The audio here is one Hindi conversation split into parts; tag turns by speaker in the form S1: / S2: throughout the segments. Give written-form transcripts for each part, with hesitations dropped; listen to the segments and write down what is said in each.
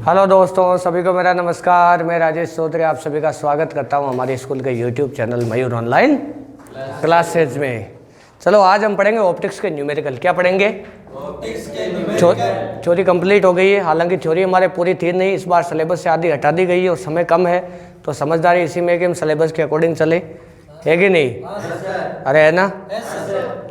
S1: हेलो दोस्तों, सभी को मेरा नमस्कार। मैं राजेश चौधरी आप सभी का स्वागत करता हूं हमारे स्कूल के यूट्यूब चैनल मयूर ऑनलाइन क्लासेज में। चलो आज हम पढ़ेंगे ऑप्टिक्स के न्यूमेरिकल। क्या पढ़ेंगे? ऑप्टिक्स के न्यूमेरिकल। थ्योरी कंप्लीट हो गई है, हालांकि थ्योरी हमारे पूरी थी नहीं, इस बार सिलेबस से आधी हटा दी गई है और समय कम है, तो समझदारी इसी में कि हम सिलेबस के अकॉर्डिंग चले, है कि नहीं? अरे है ना,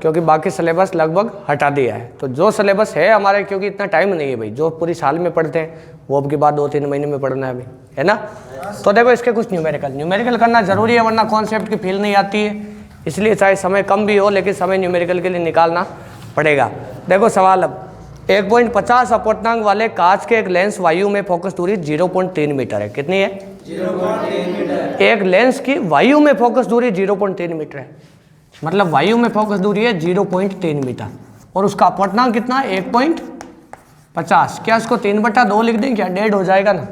S1: क्योंकि बाकी सिलेबस लगभग हटा दिया है। तो जो सिलेबस है हमारे, क्योंकि इतना टाइम नहीं है भाई, जो पूरी साल में पढ़ते हैं वो अब की बात 2-3 महीने में पढ़ना है अभी, है ना। तो देखो इसके कुछ न्यूमेरिकल करना जरूरी है, वरना कॉन्सेप्ट की फील नहीं आती है, इसलिए चाहे समय कम भी हो लेकिन समय न्यूमेरिकल के लिए निकालना पड़ेगा। देखो सवाल अब 1.50 अपवर्तनांक वाले कांच के एक लेंस वायु में फोकस दूरी 0.3 मीटर है। कितनी है? 0.3 मीटर। एक लेंस की वायु में फोकस दूरी 0.3 मीटर है, मतलब वायु में फोकस दूरी है 0.3 मीटर और उसका अपवर्तनांक कितना है? 1.50। क्या इसको 3/2 लिख दें क्या? डेढ़ हो जाएगा ना,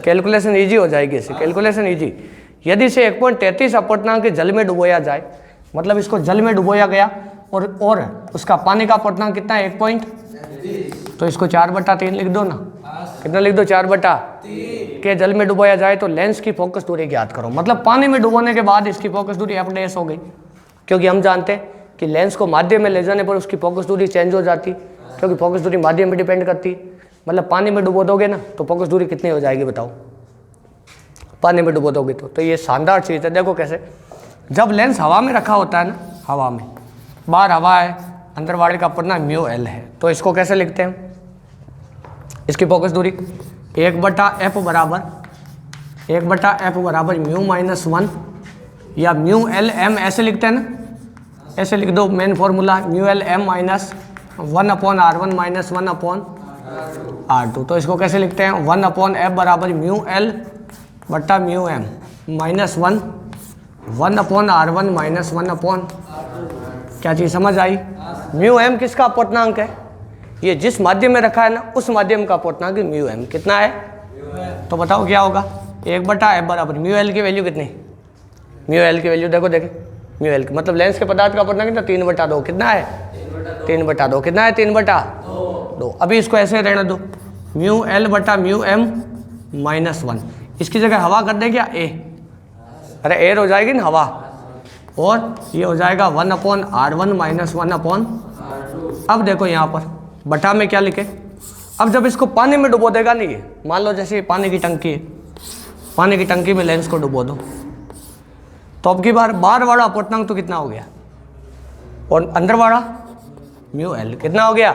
S1: कैलकुलेशन इजी हो जाएगी इससे, कैलकुलेशन इजी। यदि इसे 1.33 अपवर्तनांक के जल में डुबोया जाए, मतलब इसको जल में डुबोया गया और उसका पानी का अपवर्तनांक कितना है? 1.33, तो इसको 4/3 लिख दो ना। कितना लिख दो? 4/3 के जल में डुबोया जाए तो लेंस की फोकस दूरी ज्ञात करो। मतलब पानी में डुबोने के बाद इसकी फोकस दूरी f' हो गई, क्योंकि हम जानते हैं कि लेंस को माध्यम में ले जाने पर उसकी फोकस दूरी चेंज हो जाती, क्योंकि फोकस दूरी माध्यम पे डिपेंड करती है। मतलब पानी में डुबो दोगे ना तो फोकस दूरी कितनी हो जाएगी बताओ? पानी में डुबो दोगे तो ये शानदार चीज़ है। देखो कैसे, जब लेंस हवा में रखा होता है ना, हवा में, बाहर हवा है, अंदर वाले का अपवर्तनांक μl है, तो इसको कैसे लिखते हैं? इसकी फोकस दूरी 1/f बराबर μ-1 या μl_m ऐसे लिखते हैं ना, ऐसे लिख दो। Main formula μl_m minus 1/r1 minus 1/r2। तो इसको कैसे लिखते हैं? 1/f बराबर μl/μm माइनस 1/r1 माइनस 1/। क्या चीज़ समझ आई? μm किसका अपवर्तनांक है? ये जिस माध्यम में रखा है ना, उस माध्यम का अपवर्तनांक μm कितना है? तो बताओ क्या होगा? 1/f बराबर μl की वैल्यू कितनी? μl की वैल्यू देखो μl की मतलब लेंस के पदार्थ का अपवर्तनांक कितना? 3/2। कितना है? 3/2। कितना है? 3/2। अभी इसको ऐसे रहने दो, μl/μm माइनस 1। इसकी जगह हवा कर दे क्या? a, अरे एयर हो जाएगी ना हवा, और ये हो जाएगा 1/r1 माइनस 1/। अब देखो यहाँ पर बटा में क्या लिखे? अब जब इसको पानी में डुबो देगा नहीं, ये मान लो जैसे पानी की टंकी है, पानी की टंकी में लेंस को डुबो दो, तो अब की बार बाहर वाला अपवर्तनांक तो कितना हो गया, और अंदर वाला μl कितना हो गया?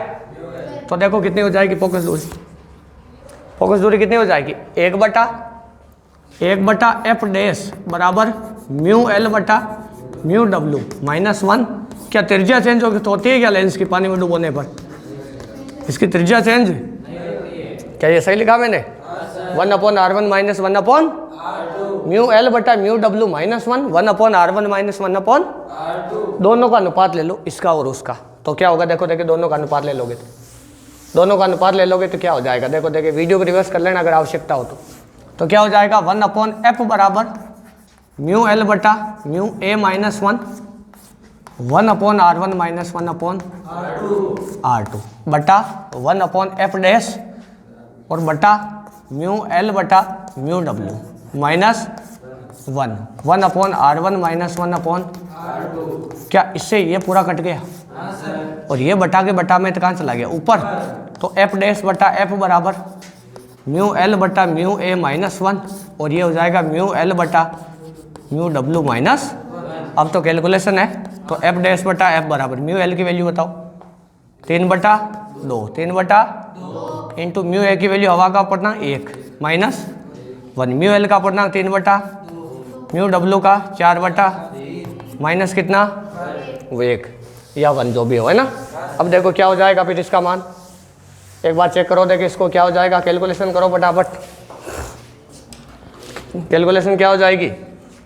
S1: तो देखो कितनी हो जाएगी फोकस दूरी? फोकस दूरी कितनी हो जाएगी? 1/f' बराबर μl/μw माइनस 1। क्या त्रिज्या चेंज होती है क्या लेंस की पानी में डुबोने पर? इसकी त्रिज्या चेंज क्या? ये सही लिखा मैंने? 1/r1 minus 1/μl/μw minus 1/r1 minus 1/। दोनों का अनुपात ले लो, इसका और उसका, तो क्या होगा? देखो दोनों का अनुपात ले लोगे तो क्या हो जाएगा? देखो वीडियो को रिवर्स कर लेना अगर आवश्यकता हो तो क्या हो जाएगा? 1/f बराबर μl/μa minus 1 1/r1 minus 1/r2 बटा 1/f' और बटा μl/μw माइनस 1/r1 माइनस 1/। क्या इससे ये पूरा कट गया? और ये बटा के बटा में तो कहाँ चला गया? ऊपर। तो f'/f बराबर μl/μa माइनस 1 और ये हो जाएगा μl/μw माइनस। अब तो कैलकुलेशन है, तो f'/f बराबर μl की वैल्यू बताओ? 3/2 इंटू μa की वैल्यू हवा का अपवर्तनांक 1 माइनस 1, μl का अपवर्तनांक 3/μw का 4/ माइनस कितना? वो 1 या 1 जो भी हो, है ना। अब देखो क्या हो जाएगा फिर इसका मान, एक बार चेक करो, देखो इसको क्या हो जाएगा, कैलकुलेशन करो फटाफट। कैलकुलेशन क्या हो जाएगी?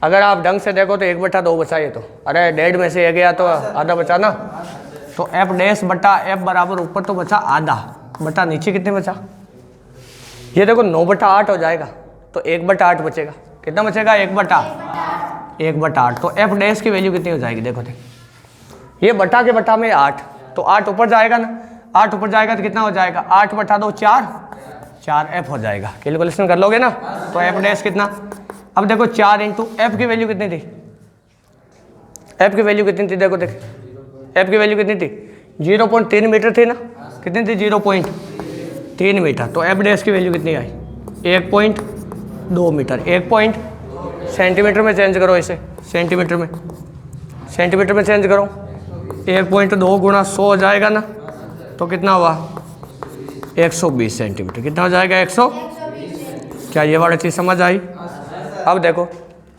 S1: अगर आप ढंग से देखो तो 1/2 बचा ये तो, अरे डेढ़ में से ये गया तो आधा बचा ना, तो f'/f बराबर ऊपर तो बचा आधा, बटा नीचे कितने बचा? ये देखो 9/8 हो जाएगा, तो 1/8 बचेगा। कितना बचेगा? 1/8। तो f' की वैल्यू कितनी हो जाएगी? देखो ये बटा के बटा में 8, तो 8 ऊपर जाएगा ना, 8 ऊपर जाएगा तो कितना हो जाएगा? 8/2 4, 4f हो जाएगा। कैलकुलेशन कर लोगे ना, तो f डैश कितना, अब देखो 4 इंटू एफ की वैल्यू कितनी थी, एफ की वैल्यू कितनी थी, देखो एफ की वैल्यू कितनी थी 0.3 मीटर थी ना, कितनी थी 0.3 मीटर। तो एफ डैश की वैल्यू कितनी आई 1.2 मीटर। 1 सेंटीमीटर में चेंज करो इसे, सेंटीमीटर में चेंज करो, 1.2 गुणा 100 हो जाएगा ना, तो कितना हुआ 120 सेंटीमीटर। कितना हो जाएगा 100। क्या ये वाली चीज़ समझ आई? अब देखो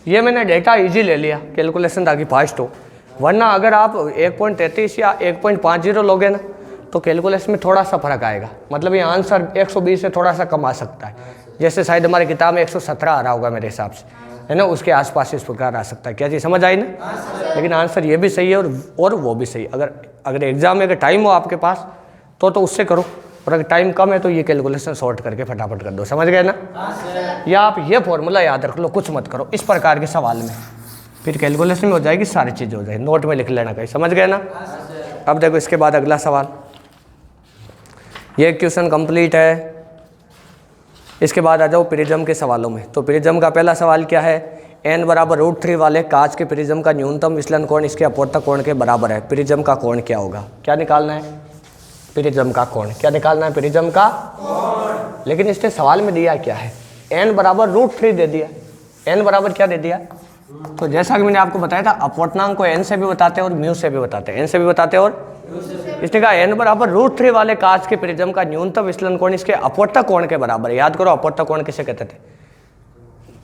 S1: ये मैंने डेटा इजी ले लिया, कैलकुलेशन ताकि फास्ट हो, वरना अगर आप 1.33 या 1.50 लोगे ना तो कैलकुलेशन में थोड़ा सा फर्क आएगा। मतलब ये आंसर 120 से थोड़ा सा कम आ सकता है, जैसे शायद हमारी किताब में 117 आ रहा होगा मेरे हिसाब से, है ना, उसके आसपास इस प्रकार आ सकता है। क्या चीज़ समझ आई ना? लेकिन आंसर ये भी सही है और वो भी सही। अगर एग्जाम में अगर टाइम हो आपके पास तो उससे करो, और अगर टाइम कम है तो ये कैलकुलेशन शॉर्ट करके फटाफट कर दो। समझ गए ना? या आप ये फॉर्मूला याद रख लो, कुछ मत करो इस प्रकार के सवाल में, फिर कैलकुलेशन में हो जाएगी, सारी चीज़ हो जाएगी, नोट में लिख लेना कहीं। समझ गए ना? अब देखो इसके बाद अगला सवाल, ये क्वेश्चन कंप्लीट है। इसके बाद आ जाओ प्रिज्म के सवालों में। तो प्रिज्म का पहला सवाल क्या है, n बराबर √3 वाले कांच के प्रिज्म का न्यूनतम विचलन कोण इसके अपवर्तक कोण के बराबर है। प्रिज्म का कोण क्या होगा? क्या निकालना है? प्रिज्म का कोण। क्या निकालना है? प्रिज्म का कोण। लेकिन इसने सवाल में दिया क्या है, n बराबर √3 दे दिया। n बराबर क्या दे दिया? तो जैसा कि मैंने आपको बताया था, अपवर्तनांक को n से भी बताते हैं और म्यू से भी बताते हैं, n से भी बताते हैं और इसने कहा n बराबर √3 वाले कांच के प्रिज्म का न्यूनतम विचलन कोण इसके अपवर्तक कोण के बराबर है। याद करो अपवर्तक कोण किसे कहते थे?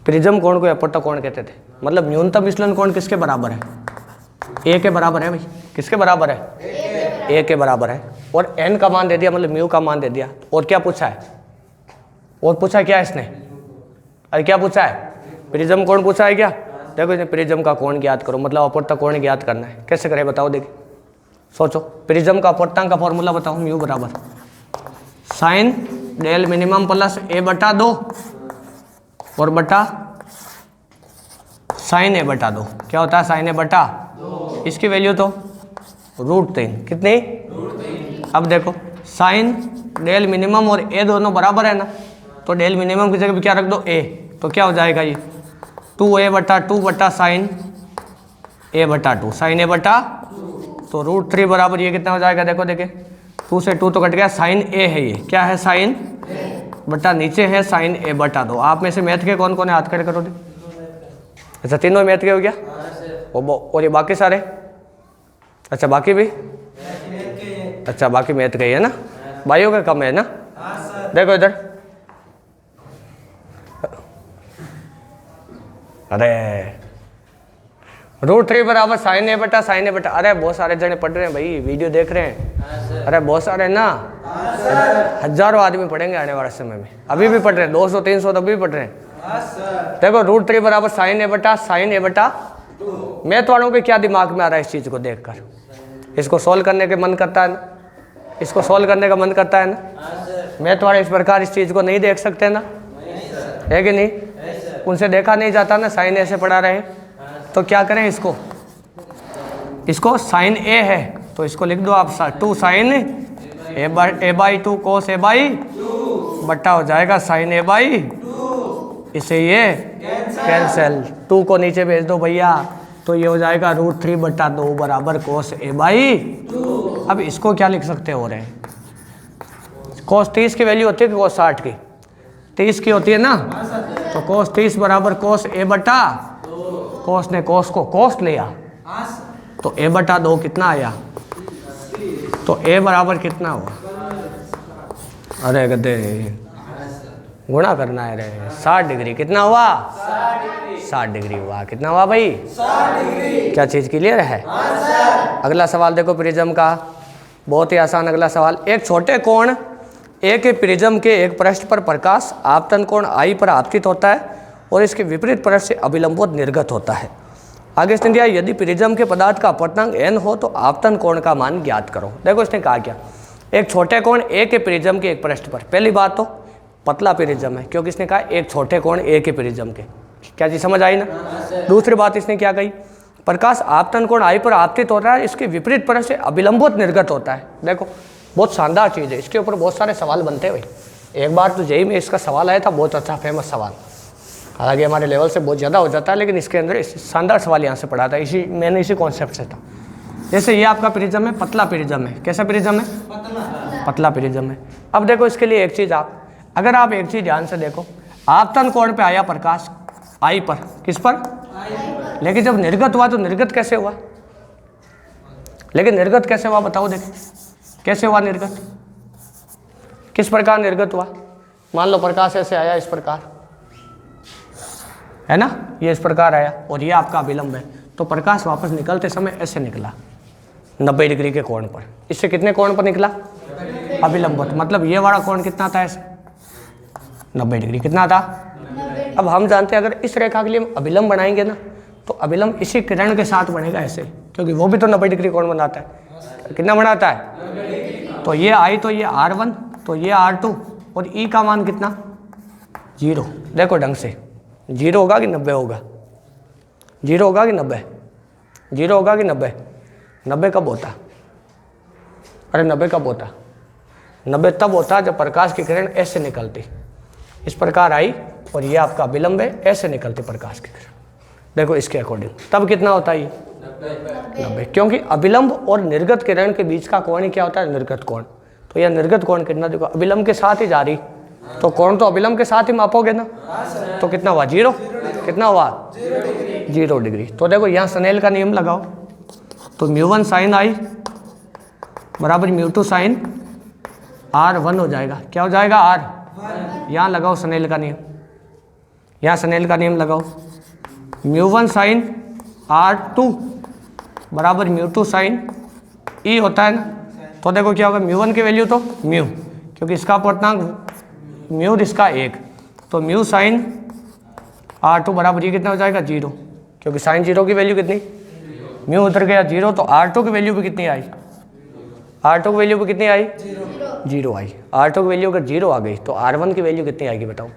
S1: प्रिज्म कोण को अपवर्तक कोण कहते थे। मतलब न्यूनतम विचलन कोण किसके बराबर है? a के बराबर है भाई। किसके बराबर है? a के बराबर है। और n का मान दे दिया, मतलब म्यू का मान दे दिया। और क्या पूछा है? और पूछा क्या इसने? अरे क्या पूछा है? प्रिज्म कोण पूछा है क्या? देखो इसने प्रिज्म का कोण ज्ञात करो, मतलब अपवर्तक कोण ज्ञात करना है। कैसे करें बताओ, देखिए सोचो। प्रिज्म का अपवर्तनांक का फॉर्मूला बताओ, म्यू बराबर sign del minimum plus a/2 और बटा साइन a/2। क्या होता है साइन a/2? इसकी वैल्यू तो √3। कितनी? √3। अब देखो साइन डेल मिनिमम और a दोनों बराबर है ना, तो डेल मिनिमम की जगह भी क्या रख दो a, तो क्या हो जाएगा ये 2a/2 बटा साइन a/2, साइन a/2। तो √3 बराबर ये कितना हो जाएगा? देखो देखे 2 से 2 तो कट गया, साइन a है। ये क्या है? साइन बटा नीचे है साइन a/2। आप में से मैथ के कौन कौन है? हाथ खड़े करो दे। अच्छा तीनों मैथ के हो गया? और ये बाकी सारे? अच्छा बाकी भी? अच्छा बाकी मैथ के ही है ना, भाइयों का कम है ना? देखो इधर, अरे √3 बराबर साइन a/, अरे बहुत सारे जने पढ़ रहे हैं भाई, वीडियो देख रहे हैं। अरे बहुत सारे ना, हजारों आदमी पढ़ेंगे आने वाले समय में, अभी भी पढ़ रहे हैं, 200-300 तो अभी भी पढ़ रहे हैं। देखो √3 बराबर साइन a/, मैथ वालों के क्या दिमाग में आ रहा है इस चीज़ को देखकर? इसको सोल्व करने के मन करता है ना, इसको सोल्व करने का मन करता है ना। मैथ वाले इस प्रकार इस चीज़ को नहीं देख सकते ना, है कि नहीं? उनसे देखा नहीं जाता ना, साइन ऐसे पढ़ा रहे, तो क्या करें इसको साइन a है तो इसको लिख दो आप 2 साइन a/2 कोस a/2 बट्टा हो जाएगा साइन a/2। इसे ये कैंसिल, 2 को नीचे भेज दो भैया, तो ये हो जाएगा √3/2 बराबर कोस a/2। अब इसको क्या लिख सकते हो रहे हैं? कोस 30 की वैल्यू होती है कि कोस 60 की? 30 की होती है ना, तो कोस 30 बराबर कोस a/2। कोस ने कोस को कोस लिया तो a/2 कितना आया? तो a बराबर कितना हुआ? अरे गधे गुणा करना है रे, 60 डिग्री। कितना हुआ? 60 डिग्री हुआ। कितना हुआ भाई? 60 डिग्री। क्या चीज़ क्लियर है? अगला सवाल देखो प्रिज्म का, बहुत ही आसान अगला सवाल। एक छोटे कोण ए के प्रिज्म के एक पृष्ठ पर प्रकाश आपतन कोण I पर आपतित होता है और इसके विपरीत पृष्ठ से अभिलंबोत निर्गत होता है। आगे इसने दिया यदि प्रिज्म के पदार्थ का अपवर्तनांक n हो तो आपतन कोण का मान ज्ञात करो। देखो इसने कहा क्या, एक छोटे कोण ए के प्रिज्म के एक पृष्ठ पर। पहली बात तो पतला प्रिज्म है, क्योंकि इसने कहा एक छोटे कोण ए के प्रिज्म के। क्या चीज़ समझ आई ना? दूसरी बात इसने क्या कही, प्रकाश आपतन कोण I पर आपतित होता है, इसके विपरीत पृष्ठ से अभिलंबोत निर्गत होता है। देखो बहुत शानदार चीज़ है, इसके ऊपर बहुत सारे सवाल बनते हैं भाई, एक बार तो जेईई में इसका सवाल आया था, बहुत अच्छा फेमस सवाल, हालांकि हमारे लेवल से बहुत ज़्यादा हो जाता है, लेकिन इसके अंदर शानदार सवाल यहाँ से पढ़ा था, मैंने इसी कॉन्सेप्ट से था। जैसे ये आपका प्रिज्म है, पतला प्रिज्म है। कैसा प्रिज्म है? पतला प्रिज्म है। अब देखो इसके लिए एक चीज़ अगर आप एक चीज़ ध्यान से देखो, आपतन कोण पे आया प्रकाश आई पर, किस पर? लेकिन जब निर्गत हुआ तो निर्गत कैसे हुआ? लेकिन निर्गत कैसे हुआ बताओ, देखो कैसे हुआ निर्गत, किस प्रकार निर्गत हुआ? मान लो प्रकाश ऐसे आया, इस प्रकार है ना, ये इस प्रकार आया और ये आपका अभिलंब है, तो प्रकाश वापस निकलते समय ऐसे निकला 90 डिग्री के कोण पर। इससे कितने कोण पर निकला? अभिलंब। मतलब ये वाला कोण कितना था? ऐसे 90 डिग्री। कितना था? अब हम जानते हैं अगर इस रेखा के लिए हम अभिलंब बनाएंगे ना, तो अभिलंब इसी किरण के साथ बनेगा ऐसे, क्योंकि वो भी तो 90 डिग्री कोण बनाता है। कितना बनाता है? तो ये आई, तो ये R1, तो ये R2 और E का मान कितना? 0। देखो ढंग से, 0 होगा कि 90 होगा? 0 होगा कि 90? 0 होगा कि 90? 90 कब होता? अरे 90 कब होता? 90 तब होता जब प्रकाश की किरण ऐसे निकलती, इस प्रकार आई और ये आपका अभिलंब है, ऐसे निकलती प्रकाश की किरण। देखो इसके अकॉर्डिंग तब कितना होता है? ये 90। क्योंकि अभिलंब और निर्गत किरण के बीच का कोण ही क्या होता है? निर्गत कोण। तो यह निर्गत कोण कितना? देखो अभिलंब के साथ ही जा रही, तो कोण तो अभिलंब के साथ ही मापोगे ना, तो कितना हुआ? 0। कितना हुआ? 0 डिग्री। तो देखो यहाँ स्नेल का नियम लगाओ, तो μ1 sin I बराबर μ2 sin R1 हो जाएगा। क्या हो जाएगा? R। यहाँ लगाओ स्नेल का नियम, यहाँ स्नेल का नियम लगाओ, μ1 sin R2 बराबर μ2 sin E होता है ना। तो देखो क्या होगा, μ1 की वैल्यू तो μ, क्योंकि इसका अपवर्तनांक μ इसका 1, तो μ sin R2 बराबर ये कितना हो जाएगा? 0, क्योंकि sin 0 की वैल्यू कितनी? μ उतर गया 0, तो R2 की वैल्यू भी कितनी आई? R2 की वैल्यू भी कितनी आई? 0 आई। R2 की वैल्यू अगर 0 आ गई तो R1 की वैल्यू कितनी आएगी बताओ?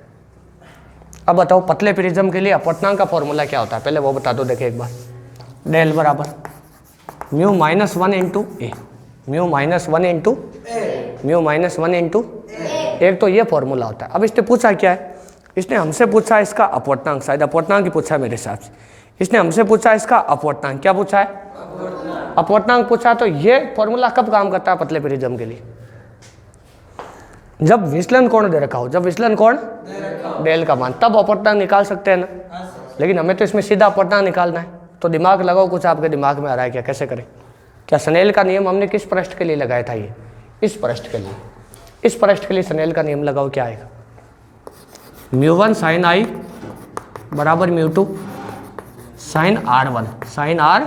S1: अब बताओ पतले प्रिज्म के लिए अपवर्तनांक का फॉर्मूला क्या होता है, पहले वो बता दो। देखिए एक बार, डेल बराबर μ - 1 इंटू ए, μ - 1 इंटू एक, तो ये फॉर्मूला होता है। अब इसने पूछा क्या है? इसने हमसे पूछा इसका अपवर्तनांक, शायद अपवर्तनांक ही पूछा है मेरे हिसाब से। इसने हमसे पूछा इसका अपवर्तनांक, क्या पूछा है? अपवर्तनांक पूछा। तो ये फॉर्मूला कब काम करता है पतले प्रिज्म के लिए? जब विचलन कोण दे रखा हो, जब विचलन कोण डेल का मान, तब अपवर्तनांक निकाल सकते हैं ना। लेकिन हमें तो इसमें सीधा अपवर्तनांक निकालना है, तो दिमाग लगाओ, कुछ आपके दिमाग में आ रहा है क्या? कैसे करें? क्या स्नेल का नियम हमने किस पृष्ठ के लिए लगाया था? ये इस पृष्ठ के लिए, इस पृष्ठ के लिए स्नेल का नियम लगाओ, क्या आएगा? μ1 sin I बराबर μ2 sin R1, sin R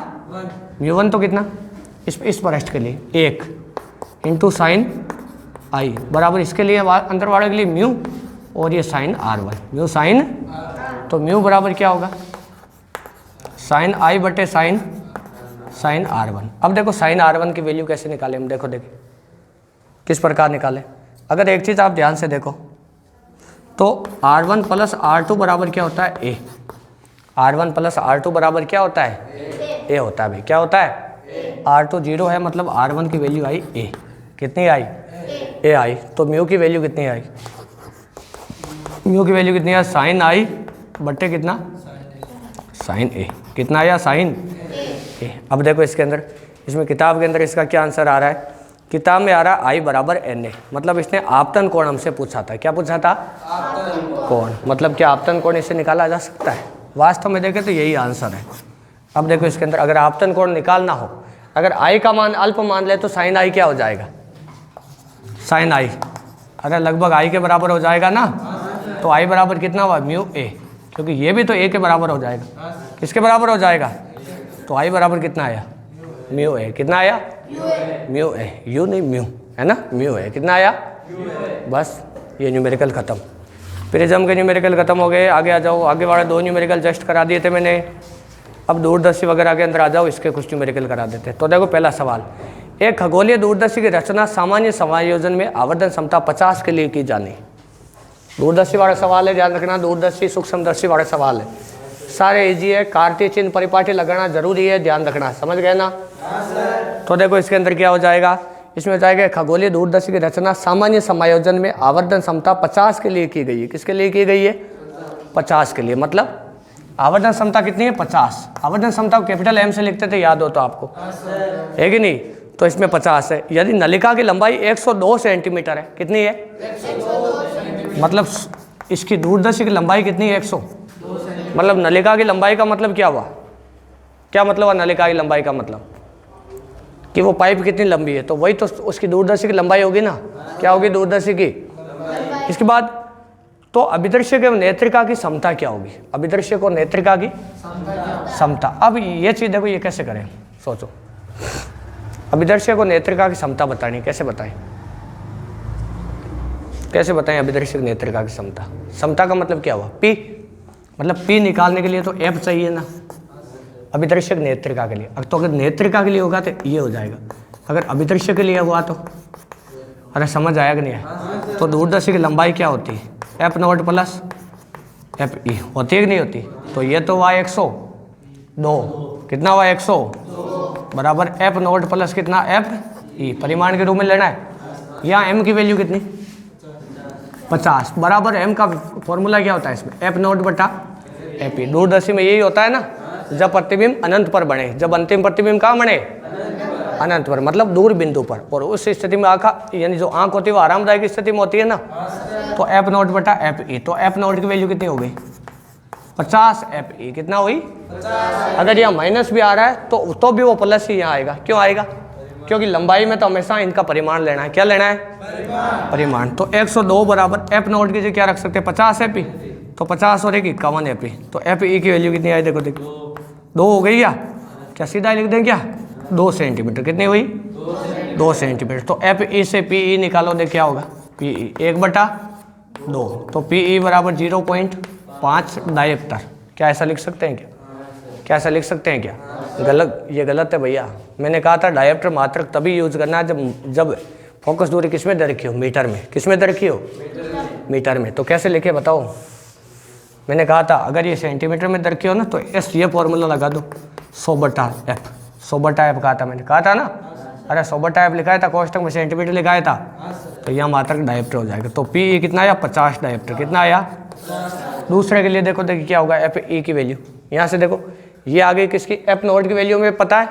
S1: μ1 तो कितना? इस पृष्ठ के लिए 1 इंटू साइन I बराबर इसके लिए अंदर वाले के लिए μ और ये sin R1, μ sin, तो μ बराबर क्या होगा? sin I बटे sin R1। अब देखो sin R1 की वैल्यू कैसे निकालें हम? देखो किस प्रकार निकालें। अगर एक चीज़ आप ध्यान से देखो, तो R1 प्लस R2 बराबर क्या होता है? A। R1 प्लस R2 बराबर क्या होता है? A होता है भाई। क्या होता है? R2 0 है, मतलब R1 की वैल्यू आई A। कितनी आई? A आई। तो म्यू की वैल्यू कितनी आई? म्यू की वैल्यू कितनी है? साइन I बट्टे कितना? Sine A। कितना आया? Sine A। अब देखो इसके अंदर, इसमें किताब के अंदर इसका क्या आंसर आ रहा है? किताब में आ रहा है I बराबर NA, मतलब इसने आपतन कोण हमसे पूछा था। क्या पूछा था? कोण। मतलब क्या आपतन कोण इससे निकाला जा सकता है? वास्तव में देखें तो यही आंसर है। अब देखो इसके अंदर अगर आपतन कोण निकालना हो, अगर I का मान अल्प मान ले तो साइन I क्या हो जाएगा? साइन I अगर लगभग I के बराबर हो जाएगा ना, तो I बराबर कितना हुआ? म्यू A, क्योंकि ये भी तो A के बराबर हो जाएगा। किसके बराबर हो जाएगा? तो I बराबर कितना आया? Mu A। कितना आया? Mu A। यू नहीं, म्यू है ना, म्यू A। कितना आया? बस ये न्यूमेरिकल खत्म। प्रिज्म के न्यूमेरिकल खत्म हो गए। आगे आ जाओ, आगे वाले 2 न्यूमेरिकल जस्ट करा दिए थे मैंने। अब दूरदर्शी वगैरह के अंदर आ जाओ, इसके कुछ न्यूमेरिकल करा देते हैं। तो देखो पहला सवाल, एक खगोलीय दूरदर्शी की रचना सामान्य समायोजन में आवर्धन क्षमता 50 के लिए की जानी। दूरदर्शी वाला सवाल है, ध्यान रखना। दूरदर्शी सूक्ष्मदर्शी वाला सवाल है, सारे इजी है। कार्तीय चिन्ह परिपाटी लगाना जरूरी है, ध्यान रखना। समझ गए ना? तो देखो इसके अंदर क्या हो जाएगा, इसमें जाएगा खगोलीय दूरदर्शी की रचना सामान्य समायोजन में आवर्धन क्षमता 50 के लिए की गई है। किसके लिए की गई है? 50 के लिए। मतलब आवर्धन क्षमता कितनी है? 50। आवर्धन क्षमता को कैपिटल M से लिखते थे, याद हो तो आपको, है कि नहीं? तो इसमें 50 है। यदि नलिका की लंबाई 102 सेंटीमीटर है, कितनी है? 102। मतलब इसकी दूरदर्शी की लंबाई कितनी है? 100। मतलब नलिका की लंबाई का मतलब क्या हुआ? क्या मतलब हुआ नलिका की लंबाई का मतलब? कि वो पाइप कितनी लंबी है, तो वही तो उसकी दूरदर्शी की लंबाई होगी ना। क्या होगी दूरदर्शी की? इसके बाद तो अभिदृश्य के नेत्रिका की क्षमता क्या होगी? अभिदृश्य को नेत्रिका की क्षमता। अब ये चीज देखो, ये कैसे करें, सोचो। अभिदृश्य को नेत्रिका की क्षमता बतानी, कैसे बताएं? कैसे बताएं अभिदृश्य की नेत्रिका की क्षमता? क्षमता का मतलब क्या हुआ? P। मतलब P निकालने के लिए तो F चाहिए ना, अभिदृश्य नेत्रिका के लिए। तो अगर नेत्रिका के लिए होगा तो ये हो जाएगा, अगर अभिदृश्य के लिए हुआ तो, अरे समझ आया कि नहीं है? तो दूरदर्शी की लंबाई क्या होती है? F0 प्लस FE होती है कि नहीं होती? तो ये तो हुआ 102, कितना हुआ? 100 बराबर F0 प्लस कितना? FE। परिमाण के रूप में लेना है। यहाँ M की वैल्यू कितनी? 50 बराबर M का फॉर्मूला क्या होता है इसमें? F0 बटा FE। दूरदर्शी में यही होता है ना, जब प्रतिबिंब अनंत पर बने, जब अंतिम प्रतिबिंब कहाँ बने? अनंत पर, मतलब दूर बिंदु पर। और उस स्थिति में आंख, यानी जो आंख होती है वो आरामदायक स्थिति में होती है ना, तो F0 बटा FE। तो F0 की वैल्यू कितनी हो गई? 50। FE कितना हुई? 50। अगर यहाँ माइनस भी आ रहा है तो भी वो प्लस ही यहाँ आएगा। क्यों आएगा? क्योंकि लंबाई में तो हमेशा इनका परिमाण लेना है। क्या लेना है? परिमाण। तो 102 बराबर F0 की जगह क्या रख सकते हैं? 50 FE। तो 50 और 51 FE। तो FE की वैल्यू कितनी आई? देखो 2 हो गई क्या सीधा लिख दें क्या? 2 सेंटीमीटर। कितनी हुई? 2 सेंटीमीटर। तो FE से PE निकालो, देख क्या होगा? PE 1/2। तो PE बराबर 0.5 डायप्टर। क्या ऐसा लिख सकते हैं क्या ऐसा लिख सकते हैं क्या? गलत, ये गलत है भैया। मैंने कहा था डायप्टर मात्रक तभी यूज करना है जब फोकस दूरी किसमें दे रखी हो? मीटर में। किसमें दे रखी हो? मीटर में। तो कैसे लिखे बताओ? मैंने कहा था अगर ये सेंटीमीटर में दर की हो ना तो ये फॉर्मूला लगा दो, 100/F। 100/F कहा था मैंने, कहा था ना? अरे 100/F लिखाया था, कोष्टक में सेंटीमीटर लिखाया था, तो यह मात्रक डायप्टर हो जाएगा। तो PE कितना आया? 50 डायप्टर। कितना आया? दूसरे के लिए देखो क्या होगा? FE की वैल्यू यहाँ से देखो, ये आगे किसकी? F0 की वैल्यू में पता है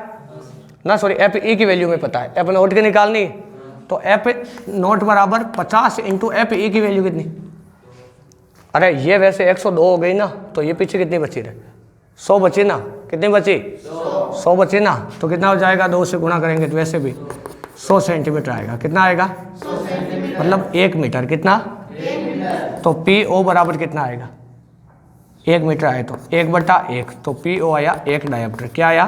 S1: ना, सॉरी FE की वैल्यू में पता है। F0 की निकालनी, तो F0 बराबर 50 इंटू FE की वैल्यू कितनी? अरे ये वैसे 102 हो गई ना, तो ये पीछे कितनी बची रहे? 100 बची ना। कितनी बची? 100 बची ना। तो कितना हो जाएगा? 2 से गुणा करेंगे तो वैसे भी 100 सेंटीमीटर आएगा। कितना आएगा? 100 सेंटीमीटर। मतलब 1 मीटर। कितना? 1 मीटर। तो PO बराबर कितना आएगा? 1 मीटर आए तो 1/1, तो PO आया 1 डायप्टर। क्या आया?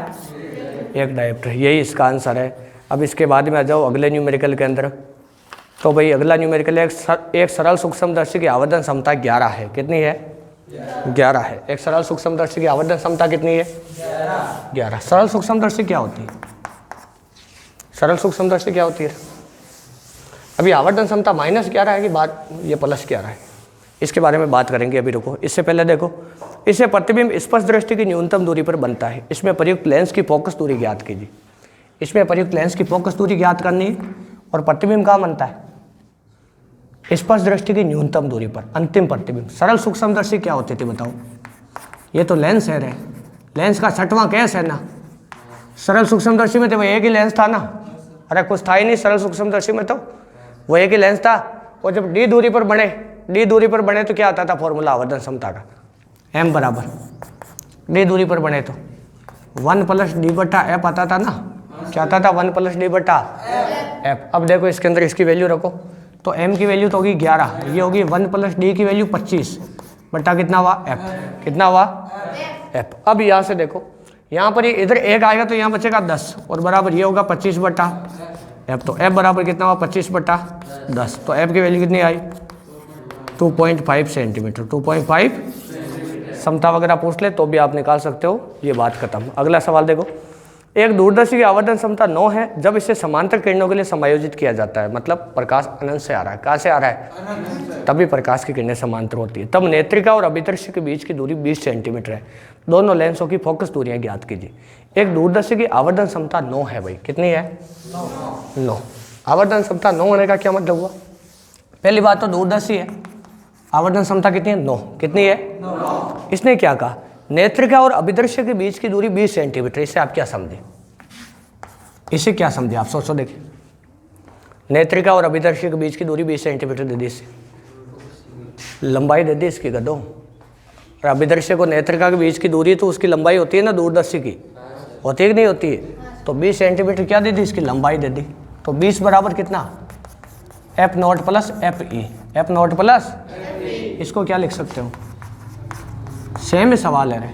S1: 1 डायप्टर। यही इसका आंसर है। अब इसके बाद में आ जाओ अगले न्यूमेरिकल के अंदर। तो भाई अगला न्यूमेरिकल एक सरल सूक्ष्मदर्शी की आवर्धन क्षमता 11 है। कितनी है? 11 है। एक सरल सूक्ष्मदर्शी की आवर्धन क्षमता कितनी है? 11। सरल सूक्ष्मदर्शी क्या होती है? सरल सूक्ष्मदर्शी क्या होती है? अभी आवर्धन क्षमता -11 है कि बाद ये +11 है, इसके बारे में बात करेंगे। अभी रुको, इससे पहले देखो, इससे प्रतिबिंब स्पष्ट दृष्टि की न्यूनतम दूरी पर बनता है। इसमें प्रयुक्त लेंस की फोकस दूरी ज्ञात कीजिए। इसमें प्रयुक्त लेंस की फोकस दूरी ज्ञात करनी है और प्रतिबिंब कहाँ बनता है? स्पष्ट दृष्टि की न्यूनतम दूरी पर अंतिम प्रतिबिंब। सरल सूक्ष्मदर्शी क्या होती थी बताओ? ये तो लेंस है रे, लेंस का 6वां केस है ना। सरल सूक्ष्मदर्शी में तो वो एक ही लेंस था ना, अरे कुछ था ही नहीं सरल सूक्ष्मदर्शी में, तो वो एक ही लेंस था। और जब डी दूरी पर बने तो क्या आता था फॉर्मूला आवर्धन क्षमता का? M बराबर डी दूरी पर बने तो 1 + D/F आता था ना। क्या आता था? 1 + D/F। अब देखो इसके अंदर इसकी वैल्यू रखो, तो M की वैल्यू तो होगी 11, ये होगी 1 + D की वैल्यू 25 बटा कितना हुआ? F। कितना हुआ? F। अब यहाँ से देखो, यहाँ पर ये इधर 1 आएगा तो यहाँ बचेगा 10 और बराबर ये होगा 25/F। तो F बराबर कितना हुआ? 25/10। तो F की वैल्यू कितनी आई? 2.5 सेंटीमीटर। 2.5 क्षमता वगैरह पूछ ले तो भी आप निकाल सकते हो। ये बात खत्म। अगला सवाल देखो, एक दूरदर्शी की आवर्धन क्षमता 9 है जब इसे समांतर किरणों के लिए समायोजित किया जाता है। मतलब प्रकाश अनंत से आ रहा है। कहाँ से आ रहा है? तभी प्रकाश की किरणें समांतर होती है। तब नेत्रिका और अभिदृश्य के बीच की दूरी 20 सेंटीमीटर है। दोनों लेंसों की फोकस दूरियां ज्ञात कीजिए। एक दूरदर्शी की आवर्धन क्षमता 9 है भाई। कितनी है? 9। आवर्धन क्षमता 9 होने का क्या मतलब हुआ? पहली बात तो दूरदर्शी है, आवर्धन क्षमता कितनी है? 9। कितनी है? 9। इसने क्या कहा? नेत्रिका और अभिदर्शक के बीच की दूरी 20 सेंटीमीटर। इसे आप क्या समझे? इसे क्या समझे आप? सोचो देखिए, नेत्रिका और अभिदर्शक के बीच की दूरी 20 सेंटीमीटर दे दी, इससे लंबाई दे दी इसकी गधों। और अभिदर्शक और नेत्रिका के बीच की दूरी तो उसकी लंबाई होती है ना, दूरदर्शी की होती है कि नहीं होती है? तो 20 सेंटीमीटर क्या दे दी? इसकी लंबाई दे दी। तो 20 बराबर कितना? F0 plus FE। F0 plus, इसको क्या लिख सकते हो? सेम सवाल है रे।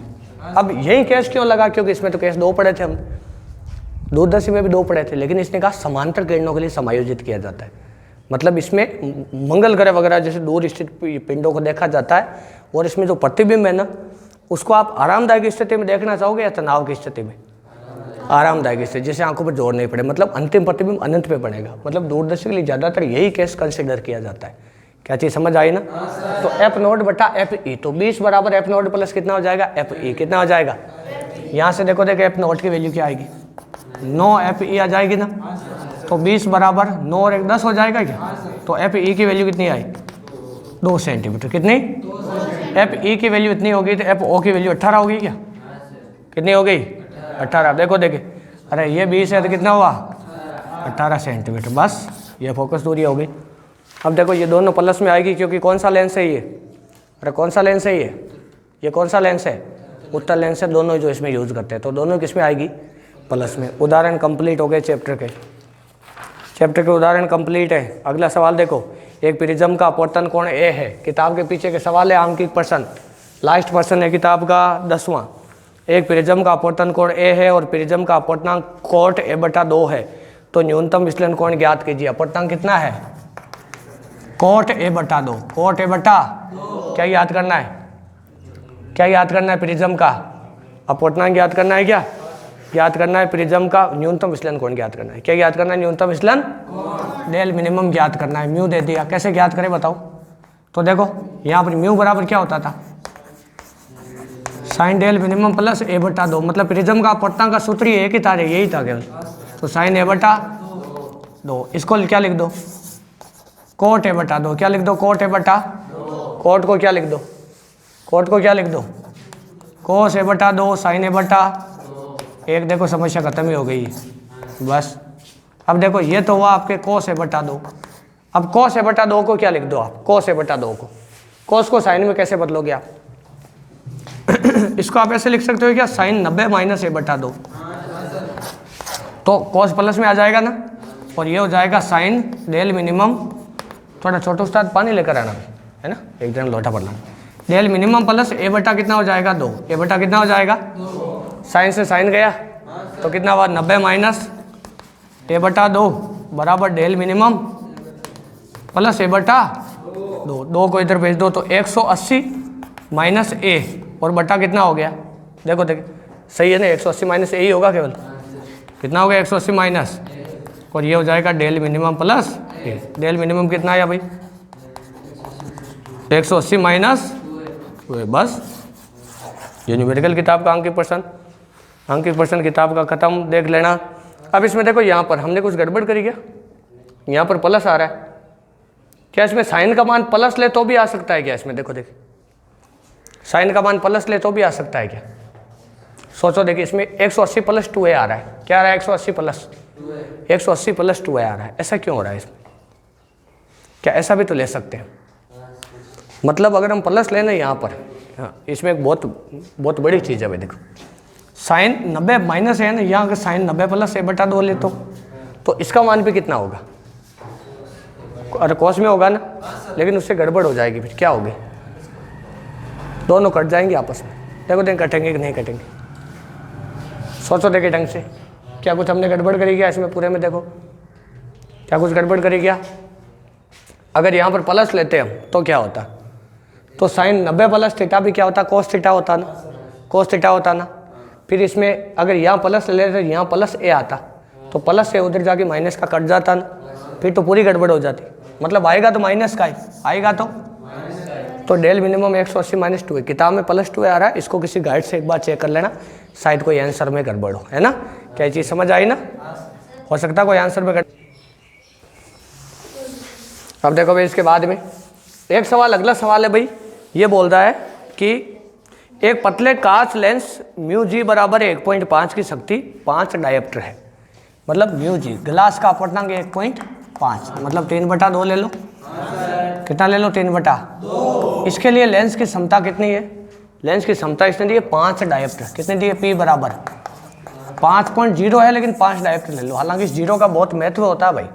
S1: अब यही केस क्यों लगा? क्योंकि इसमें तो केस 2 पढ़े थे हम, दूरदर्शी में भी 2 पढ़े थे, लेकिन इसने कहा समांतर किरणों के लिए समायोजित किया जाता है। मतलब इसमें मंगल ग्रह वगैरह जैसे दूर स्थित पिंडों को देखा जाता है, और इसमें जो प्रतिबिंब है ना, उसको आप आरामदायक स्थिति में देखना चाहोगे या तनाव की स्थिति में? आरामदायक स्थिति, जिससे आंखों पर जोर नहीं पड़े, मतलब अंतिम प्रतिबिंब अनंत पे पड़ेगा। मतलब दूरदर्शी के लिए ज़्यादातर यही केस कंसिडर किया जाता है। क्या चीज़ समझ आई ना? तो F0 बटा FE, तो 20 बराबर F0 प्लस कितना हो जाएगा? FE। कितना हो जाएगा? यहाँ से देखो F0 की वैल्यू क्या आएगी? 9 FE आ जाएगी ना। तो 20 बराबर 9 और 1 10 हो जाएगा क्या? तो FE की वैल्यू कितनी आई? 2 सेंटीमीटर। कितनी? FE की वैल्यू इतनी होगी, तो FO की वैल्यू 18 होगी क्या? कितनी हो गई? 18। देखो देखिए, अरे ये 20 है तो कितना हुआ? 18 सेंटीमीटर। बस ये फोकस दूरी हो गई। अब देखो ये दोनों प्लस में आएगी, क्योंकि कौन सा लेंस है ये? अरे कौन सा लेंस है ये कौन सा लेंस है? उत्तल लेंस है। दोनों जो इसमें यूज़ करते हैं, तो दोनों किस में आएगी? प्लस में। उदाहरण कंप्लीट हो गए चैप्टर के उदाहरण कंप्लीट है। अगला सवाल देखो, एक प्रिज्म का अपवर्तन कोण ए है। किताब के पीछे के सवाल है, आंकिक प्रश्न, लास्ट प्रश्न है किताब का 10वां। एक प्रिज्म का अपवर्तन कोण ए है और प्रिज्म का अपवर्तनांक कोट A/2 है, तो न्यूनतम विचलन कोण ज्ञात कीजिए। अपवर्तनांक कितना है? Coat A/2। कोट A/2 क्या याद करना है? क्या याद करना है? प्रिज्म का अपवर्तनांक याद करना है। क्या याद करना है? प्रिज्म का न्यूनतम विचलन कोण ज्ञात करना है। क्या याद करना है? न्यूनतम विचलन डेल मिनिमम ज्ञात करना है। म्यू दे दिया, कैसे ज्ञात करें बताओ? तो देखो यहाँ पर म्यू बराबर क्या होता था? Sine del minimum plus A/2। मतलब प्रिज्म का अपवर्तनांक का सूत्र एक ही था, यही था केवल। तो साइन A/2। इसको क्या लिख दो? Coat A/2। क्या लिख दो? Coat A/2। कोट को क्या लिख दो? कोट को क्या लिख दो? कोस A/2 साइन A/2। एक देखो समस्या खत्म ही हो गई बस। अब देखो ये तो हुआ आपके कोस A/2। अब कोस A/2 को क्या लिख दो आप? कोस A/2 को, कोस को साइन में कैसे बदलोगे आप? इसको आप ऐसे लिख सकते हो क्या? Sine 90 minus A/2। तो कोस प्लस में आ जाएगा ना, और ये हो जाएगा साइन डेल मिनिमम। थोड़ा छोटा उस्ताद पानी लेकर आना है ना, एक दिन लोटा पड़ना। डेल मिनिमम प्लस A/2 कितना हो जाएगा? 2। A/2 कितना हो जाएगा? साइन से साइन गया तो कितना हुआ? 90 माइनस A/2 बराबर डेल मिनिमम प्लस A/2। 2 को इधर भेज दो तो 180 माइनस A और बटा कितना हो गया? देखो देखिए सही है ना, 180 माइनस A ही होगा केवल। कितना हो गया? 180 माइनस, और ये हो जाएगा del minimum plus A। Del minimum कितना आया भाई? 180 माइनस। बस ये न्यूमेरिकल किताब का अंकित प्रश्न किताब का खत्म। देख लेना। अब इसमें देखो यहाँ पर हमने कुछ गड़बड़ करी क्या? यहाँ पर प्लस आ रहा है, क्या इसमें साइन का मान प्लस ले तो भी आ सकता है क्या? इसमें देखो देखिए, साइन का मान प्लस ले तो भी आ सकता है क्या? सोचो देखिए, इसमें 180 प्लस 2A आ रहा है। क्या आ रहा है? 180 प्लस 2A आ रहा है। ऐसा क्यों हो रहा है इसमें? क्या ऐसा भी तो ले सकते हैं? मतलब अगर हम प्लस लेना यहाँ पर, हाँ इसमें एक बहुत बड़ी चीज़ है भाई। देखो साइन 90 माइनस है ना, यहाँ अगर साइन 90 प्लस A/2 ले तो इसका मान भी कितना होगा? अरे कॉस में होगा ना, लेकिन उससे गड़बड़ हो जाएगी। फिर क्या होगी? दोनों कट जाएंगे आपस में। देखो देखें कटेंगे कि नहीं कटेंगे। सोचो देखिए ढंग से, क्या कुछ हमने गड़बड़ करी क्या इसमें पूरे में? देखो क्या कुछ गड़बड़ करी क्या? अगर यहाँ पर प्लस लेते हम तो क्या होता? तो साइन 90 प्लस थीटा भी क्या होता? कोस थीटा होता ना, कोस थीटा होता ना। फिर इसमें अगर यहाँ प्लस ले लेते, यहाँ प्लस A आता, तो प्लस से उधर जाके माइनस का कट जाता ना, फिर तो पूरी गड़बड़ हो जाती। मतलब आएगा तो माइनस का ही आएगा। तो डेल मिनिमम 180 माइनस 2 है। किताब में प्लस 2 आ रहा है, इसको किसी गाइड से एक बार चेक कर लेना, शायद कोई आंसर में गड़बड़ हो, है ना। क्या चीज़ समझ आई ना? हो सकता है कोई आंसर में अब देखो भाई इसके बाद में एक सवाल, अगला सवाल है भाई, ये बोल रहा है कि एक पतले कांच लेंस म्यू जी बराबर 1.5 की शक्ति 5 डायोप्टर है। मतलब म्यू जी ग्लास का अपवर्तनांक 1.5, मतलब 3/2 ले लो। कितना ले लो? 3/2। इसके लिए लेंस की क्षमता कितनी है? लेंस की क्षमता इसने दी है 5 डायोप्टर। कितने दिए? P बराबर 5.0 है, लेकिन 5 डायोप्टर ले लो। हालांकि इस जीरो का बहुत महत्व होता है भाई,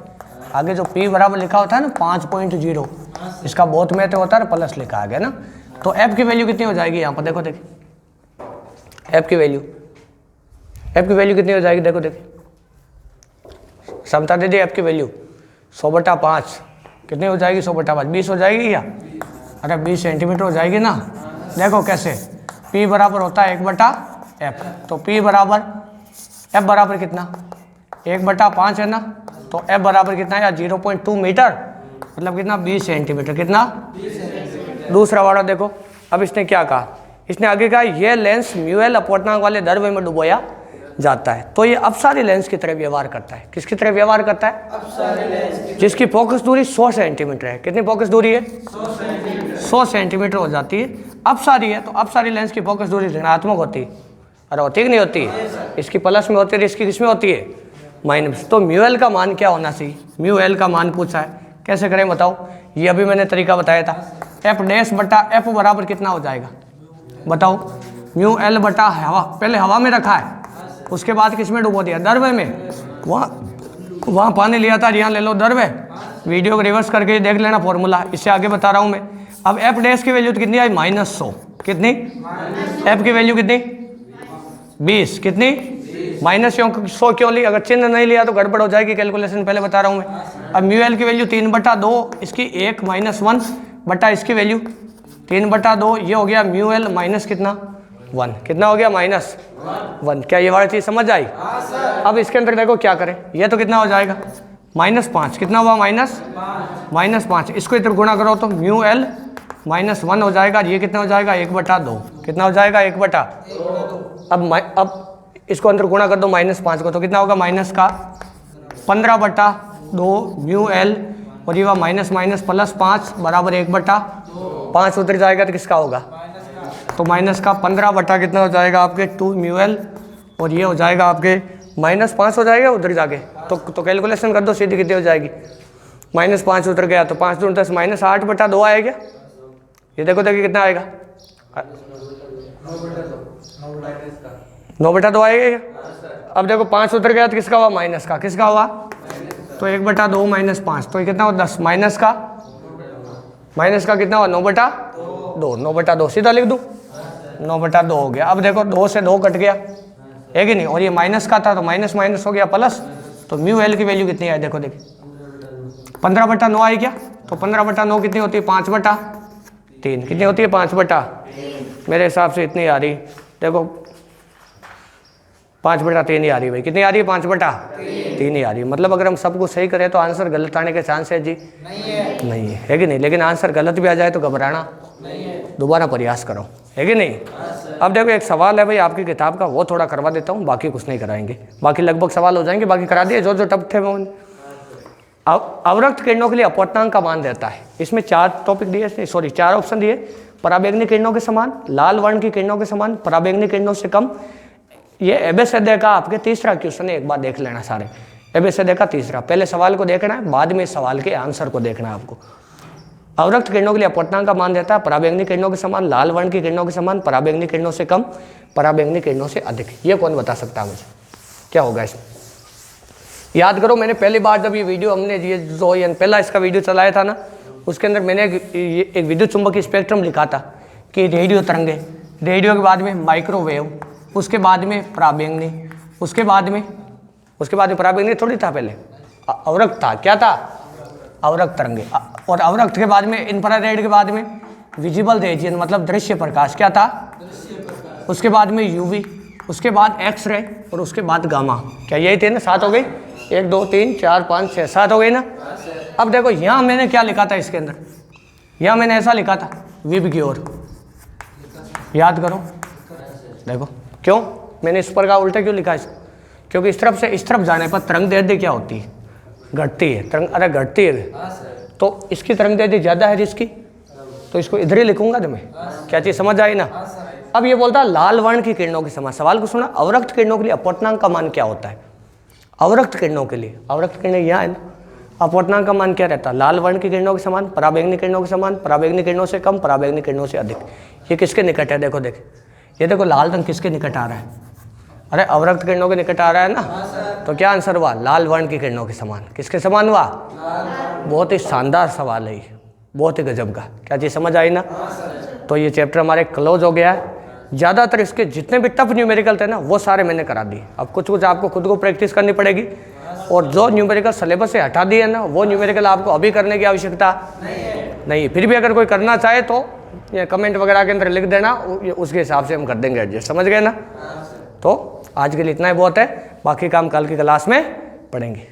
S1: आगे जो P बराबर लिखा होता है ना 5.0, इसका बहुत महत्व होता है, प्लस लिखा आ गया ना। तो F की वैल्यू कितनी हो जाएगी यहाँ पर? देखो देखिए F की वैल्यू कितनी हो जाएगी? देखो देखिए क्षमता दे दी F की वैल्यू 100/5। कितनी हो जाएगी? 100/5 20 हो जाएगी क्या? अरे 20 सेंटीमीटर हो जाएगी ना। देखो कैसे, P बराबर होता है 1/F, तो P बराबर F बराबर कितना? 1/5 है ना, तो F बराबर कितना है? 0.2 मीटर, मतलब कितना? 20 सेंटीमीटर। कितना? दूसरा वाला देखो, अब इसने क्या कहा? इसने आगे कहा यह लेंस म्यूएल अपवर्तनांक वाले द्रव्य में डुबोया जाता है, तो ये अपसारी लेंस की तरह व्यवहार करता है। किसकी तरह व्यवहार करता है? अपसारी लेंस, जिसकी फोकस दूरी 100 सेंटीमीटर है। कितनी फोकस दूरी है? 100 सेंटीमीटर हो जाती है। अपसारी है, तो अपसारी लेंस की फोकस दूरी ऋणात्मक होती है। अरे होती कि नहीं होती? इसकी प्लस में होती है, इसकी किस में होती है? माइनस। तो म्यूएल का मान क्या होना चाहिए? म्यूएल का मान पूछा है, कैसे करें बताओ? ये अभी मैंने तरीका बताया था। F' बराबर कितना हो जाएगा बताओ? म्यूएल बटा हवा, पहले हवा में रखा है, उसके बाद किस में डुबो दिया? द्रव्य में। वहाँ पानी लिया था, यहाँ ले लो द्रव्य। वीडियो को रिवर्स करके देख लेना फॉर्मूला, इससे आगे बता रहा हूँ मैं। अब F' की वैल्यू कितनी आई? -100। कितनी? F की वैल्यू कितनी? 20। कितनी? -100 क्यों ली? अगर चिन्ह नहीं लिया तो गड़बड़ हो जाएगी कैलकुलेशन, पहले बता रहा हूँ मैं। अब म्यूएल की वैल्यू 3/2, इसकी 1 -1 बटा इसकी वैल्यू 3/2, ये हो गया म्यूएल माइनस कितना? 1। कितना हो गया? -1। क्या ये वाली चीज़ समझ आई? अब इसके अंदर देखो क्या करें, ये तो कितना हो जाएगा? -5। कितना हुआ? -5। इसको इधर गुणा करो तो म्यूएल -1 हो जाएगा। ये कितना हो जाएगा? 1/2। कितना हो जाएगा? 1/2। अब इसको अंदर गुणा कर दो -5 को, तो कितना होगा? माइनस का 15/2 म्यूएल, और ये माइनस +5 बराबर 1/5 उधर जाएगा तो किसका होगा? तो माइनस का 15 कितना हो जाएगा आपके? 2 म्यूएल, और ये हो जाएगा आपके -5 हो जाएगा उधर जाके। तो कैलकुलेशन कर दो सीधी, कितनी हो जाएगी? -5 उधर गया तो 5 दूनी 10, -8/2 आएगा। ये देखो देखिए कितना आएगा? 9/2 आएगा। अब देखो 5 उधर गया तो किसका हुआ? माइनस का। किसका हुआ? तो 1/2 -5, तो ये कितना हुआ? 10। माइनस का कितना हुआ? 9/2। 9/2 सीधा लिख दूँ, 9/2 हो गया। अब देखो 2 से 2 कट गया, है कि नहीं? और ये माइनस का था तो माइनस हो गया प्लस, तो म्यू एल की वैल्यू कितनी आई? देखो देखिए 15/9 आई क्या? तो 15/9 कितनी होती है? 5/3। कितनी होती है? 5/3। मेरे हिसाब से इतनी आ रही, देखो 5/3 ही आ रही भाई। कितनी आ रही है? 5/3 ही आ रही है। मतलब अगर हम सब कुछ सही करें तो आंसर गलत आने के चांस है जी? नहीं है कि नहीं? लेकिन आंसर गलत भी आ जाए तो घबराना नहीं है, दोबारा प्रयास करो, है कि नहीं? अब देखो एक सवाल है भाई आपकी किताब का, वो थोड़ा करवा देता हूँ, बाकी कुछ नहीं कराएंगे। बाकी लगभग सवाल हो जाएंगे, बाकी करा दिए जो टफ थे वो। अवरक्त किरणों के लिए अपवर्तनांक का मान रहता है। इसमें 4 टॉपिक दिए, 4 ऑप्शन दिए। पराबैंगनी किरणों के समान, लाल वर्ण की किरणों के समान, पराबैंगनी किरणों से कम। ये एबेसिडे का आपके तीसरा क्वेश्चन है, एक बार देख लेना सारे। एबेसिडे का तीसरा, पहले सवाल को देखना है, बाद में सवाल के आंसर को देखना है आपको। अवरक्त किरणों के लिए अपवर्तनांक का मान रहता है पराबैंगनी किरणों के समान, लाल वर्ण की किरणों के समान, पराबैंगनी किरणों से कम, पराबैंगनी किरणों से अधिक। ये कौन बता सकता है मुझे क्या होगा इसमें? याद करो मैंने पहली बार जब ये वीडियो हमने ये जो पहला इसका वीडियो चलाया था ना, उसके अंदर मैंने एक विद्युत चुंबकीय स्पेक्ट्रम लिखा था कि रेडियो तरंगे, रेडियो के बाद में माइक्रोवेव, उसके बाद में पराबैंगनी, उसके बाद में पराबैंगनी थोड़ी था, पहले अवरक्त था। क्या था? अवरक्त तरंगे। और अवरक्त के बाद में इंफ्रारेड के बाद में विजिबल रेडिएशन मतलब दृश्य प्रकाश। क्या था? उसके बाद में यूवी, उसके बाद एक्सरे, और उसके बाद गामा। क्या यही थे ना? 7 हो गई। 1 2 3 4 5 6 7 हो गई ना। अब देखो यहाँ मैंने क्या लिखा था इसके अंदर, यहाँ मैंने ऐसा लिखा था विभ की ओर। याद करो, देखो क्यों मैंने इस पर का उल्टा क्यों लिखा इसको? क्योंकि इस तरफ से इस तरफ जाने पर तरंग दैर्ध्य क्या होती है? घटती है। तरंग अरे घटती है, तो इसकी तरंग दैर्ध्य ज़्यादा है जिसकी, तो इसको इधर ही लिखूंगा तो मैं। क्या चीज़ समझ आई ना। अब ये बोलता है लाल वर्ण की किरणों के समान। सवाल को सुना, अवरक्त किरणों के लिए अपवर्तनांक का मान क्या होता है? अवरक्त किरणों के लिए, अवरक्त किरणें यहाँ है ना, अपवर्तनांक का मान क्या रहता है? लाल वर्ण की किरणों के समान, पराबैंगनी किरणों के समान, पराबैंगनी किरणों से कम, पराबैंगनी किरणों से अधिक। ये किसके निकट है? देखो देख, ये देखो लाल रंग किसके निकट आ रहा है? अरे अवरक्त किरणों के निकट आ रहा है ना, तो क्या आंसर हुआ? लाल वर्ण की किरणों के समान। किसके समान हुआ? बहुत ही शानदार सवाल है, बहुत ही गजब का। क्या चीज़ समझ आई ना। तो ये चैप्टर हमारे क्लोज हो गया है। ज़्यादातर इसके जितने भी टफ न्यूमेरिकल थे ना वो सारे मैंने करा दिए। अब कुछ कुछ आपको खुद को प्रैक्टिस करनी पड़ेगी, और जो न्यूमेरिकल सिलेबस से हटा दिए ना वो न्यूमेरिकल आपको अभी करने की आवश्यकता नहीं। फिर भी अगर कोई करना चाहे तो ये कमेंट वगैरह के अंदर लिख देना, उसके हिसाब से हम कर देंगे एडजस्ट। समझ गए ना। तो आज के लिए इतना ही बहुत है, बाकी काम कल की क्लास में पढ़ेंगे।